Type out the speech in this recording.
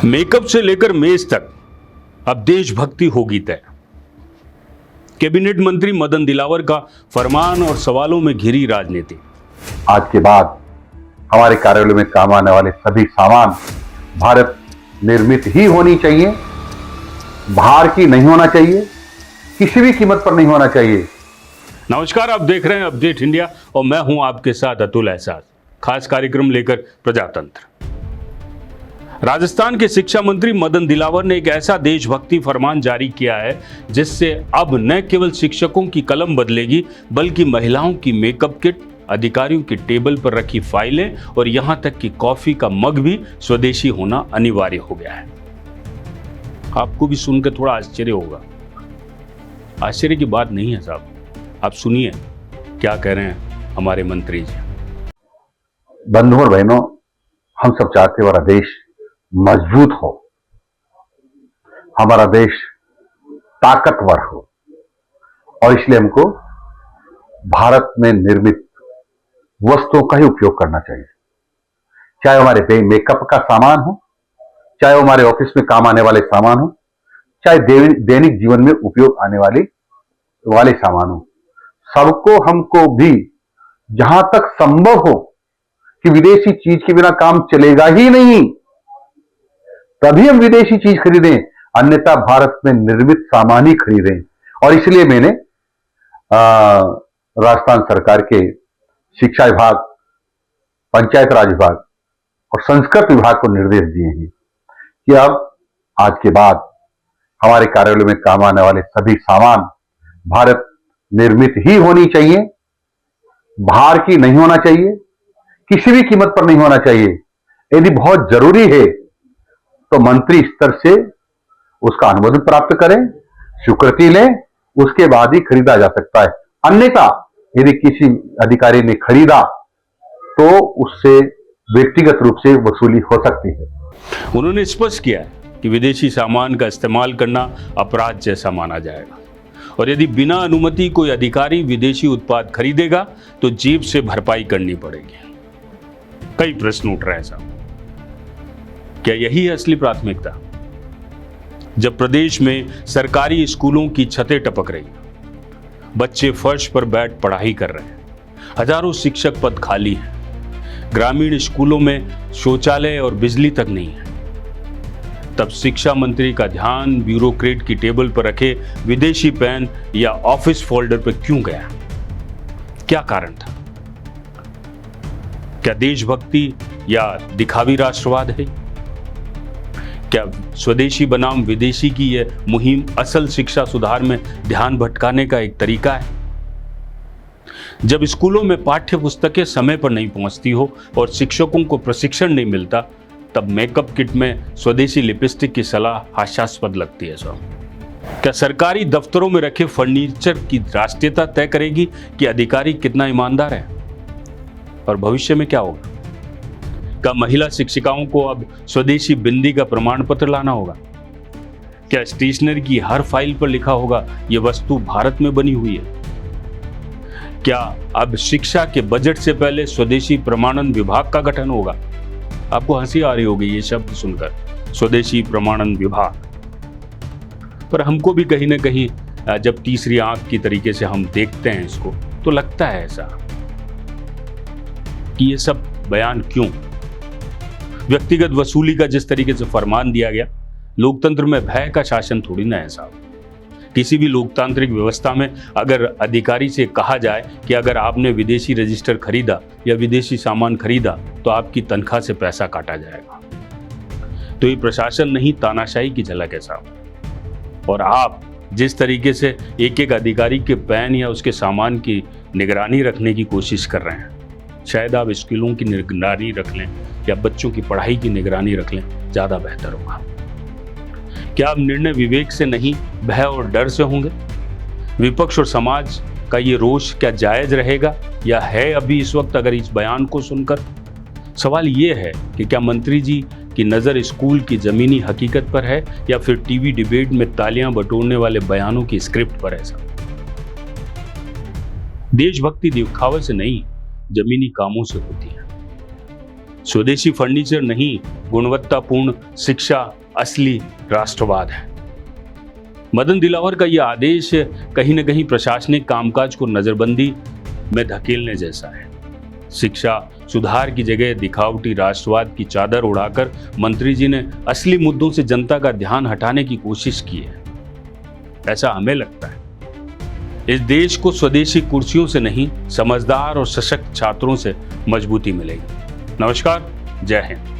Makeup से लेकर मेज तक अब देशभक्ति होगी तय। कैबिनेट मंत्री मदन दिलावर का फरमान और सवालों में घिरी राजनीति। आज के बाद हमारे कार्यालय में काम आने वाले सभी सामान भारत निर्मित ही होनी चाहिए, बाहर की नहीं होना चाहिए, किसी भी कीमत पर नहीं होना चाहिए। नमस्कार, आप देख रहे हैं अपडेट इंडिया और मैं हूं आपके साथ अतुल एहसास। खास कार्यक्रम लेकर प्रजातंत्र। राजस्थान के शिक्षा मंत्री मदन दिलावर ने एक ऐसा देशभक्ति फरमान जारी किया है जिससे अब न केवल शिक्षकों की कलम बदलेगी बल्कि महिलाओं की मेकअप किट, अधिकारियों की टेबल पर रखी फाइलें और यहां तक कि कॉफी का मग भी स्वदेशी होना अनिवार्य हो गया है। आपको भी सुनकर थोड़ा आश्चर्य होगा। आश्चर्य की बात नहीं है साहब, आप सुनिए क्या कह रहे हैं हमारे मंत्री जी। बंधुओं और बहनों, हम सब चाहते हैं हमारा देश मजबूत हो, हमारा देश ताकतवर हो और इसलिए हमको भारत में निर्मित वस्तुओं का ही उपयोग करना चाहिए। चाहे हमारे मेकअप का सामान हो, चाहे हमारे ऑफिस में काम आने वाले सामान हो, चाहे दैनिक जीवन में उपयोग आने वाले सामान हो, सबको हमको भी जहां तक संभव हो कि विदेशी चीज के बिना काम चलेगा ही नहीं, तभी हम विदेशी चीज खरीदें, अन्यथा भारत में निर्मित सामान ही खरीदें। और इसलिए मैंने राजस्थान सरकार के शिक्षा विभाग, पंचायत राज विभाग और संस्कृत विभाग को निर्देश दिए हैं कि अब आज के बाद हमारे कार्यालय में काम आने वाले सभी सामान भारत निर्मित ही होनी चाहिए, बाहर की नहीं होना चाहिए, किसी भी कीमत पर नहीं होना चाहिए। यदि बहुत जरूरी है तो मंत्री स्तर से उसका अनुमोदन प्राप्त करें, स्वीकृति लें, उसके बाद ही खरीदा जा सकता है। अन्यथा यदि किसी अधिकारी ने खरीदा तो उससे व्यक्तिगत रूप से वसूली हो सकती है। उन्होंने स्पष्ट किया है कि विदेशी सामान का इस्तेमाल करना अपराध जैसा माना जाएगा और यदि बिना अनुमति कोई अधिकारी विदेशी उत्पाद खरीदेगा तो जेब से भरपाई करनी पड़ेगी। कई प्रश्न उठ रहे हैं साहब, क्या यही है असली प्राथमिकता? जब प्रदेश में सरकारी स्कूलों की छतें टपक रही, बच्चे फर्श पर बैठ पढ़ाई कर रहे हैं, हजारों शिक्षक पद खाली हैं, ग्रामीण स्कूलों में शौचालय और बिजली तक नहीं है, तब शिक्षा मंत्री का ध्यान ब्यूरोक्रेट की टेबल पर रखे विदेशी पेन या ऑफिस फोल्डर पर क्यों गया? क्या कारण था? क्या देशभक्ति या दिखावी राष्ट्रवाद है? क्या स्वदेशी बनाम विदेशी की यह मुहिम असल शिक्षा सुधार में ध्यान भटकाने का एक तरीका है? जब स्कूलों में पाठ्य पुस्तकें समय पर नहीं पहुंचती हो और शिक्षकों को प्रशिक्षण नहीं मिलता, तब मेकअप किट में स्वदेशी लिपस्टिक की सलाह हास्यास्पद लगती है साहब। क्या सरकारी दफ्तरों में रखे फर्नीचर की राष्ट्रीयता तय करेगी कि अधिकारी कितना ईमानदार है? और भविष्य में क्या होगा? क्या महिला शिक्षिकाओं को अब स्वदेशी बिंदी का प्रमाण पत्र लाना होगा? क्या स्टेशनरी की हर फाइल पर लिखा होगा यह वस्तु भारत में बनी हुई है? क्या अब शिक्षा के बजट से पहले स्वदेशी प्रमाणन विभाग का गठन होगा? आपको हंसी आ रही होगी ये शब्द सुनकर, स्वदेशी प्रमाणन विभाग। पर हमको भी कहीं ना कहीं जब तीसरी आंख की तरीके से हम देखते हैं इसको तो लगता है ऐसा कि ये सब बयान क्यों? व्यक्तिगत वसूली का जिस तरीके से फरमान दिया गया, लोकतंत्र में भय का शासन थोड़ी ना है साहब। किसी भी लोकतांत्रिक व्यवस्था में अगर अधिकारी से कहा जाए कि अगर आपने विदेशी रजिस्टर खरीदा या विदेशी सामान खरीदा तो आपकी तनख्वाह से पैसा काटा जाएगा, तो ये प्रशासन नहीं तानाशाही की झलक है साहब। और आप जिस तरीके से एक एक अधिकारी के पैन या उसके सामान की निगरानी रखने की कोशिश कर रहे हैं, शायद आप स्कूलों की निगरानी रख लें या बच्चों की पढ़ाई की निगरानी रख लें, ज्यादा बेहतर होगा। क्या आप निर्णय विवेक से नहीं, भय और डर से होंगे? विपक्ष और समाज का ये रोष क्या जायज रहेगा या है अभी इस वक्त? अगर इस बयान को सुनकर सवाल ये है कि क्या मंत्री जी की नजर स्कूल की जमीनी हकीकत पर है या फिर टीवी डिबेट में तालियां बटोरने वाले बयानों की स्क्रिप्ट पर है? देशभक्ति दिखावे से नहीं, जमीनी कामों से होती है। स्वदेशी फर्नीचर नहीं, गुणवत्तापूर्ण शिक्षा असली राष्ट्रवाद है। मदन दिलावर का यह आदेश कहीं न कहीं प्रशासनिक कामकाज को नजरबंदी में धकेलने जैसा है। शिक्षा सुधार की जगह दिखावटी राष्ट्रवाद की चादर उड़ाकर मंत्री जी ने असली मुद्दों से जनता का ध्यान हटाने की कोशिश की है, ऐसा हमें लगता है। इस देश को स्वदेशी कुर्सियों से नहीं, समझदार और सशक्त छात्रों से मजबूती मिलेगी। नमस्कार, जय हिंद।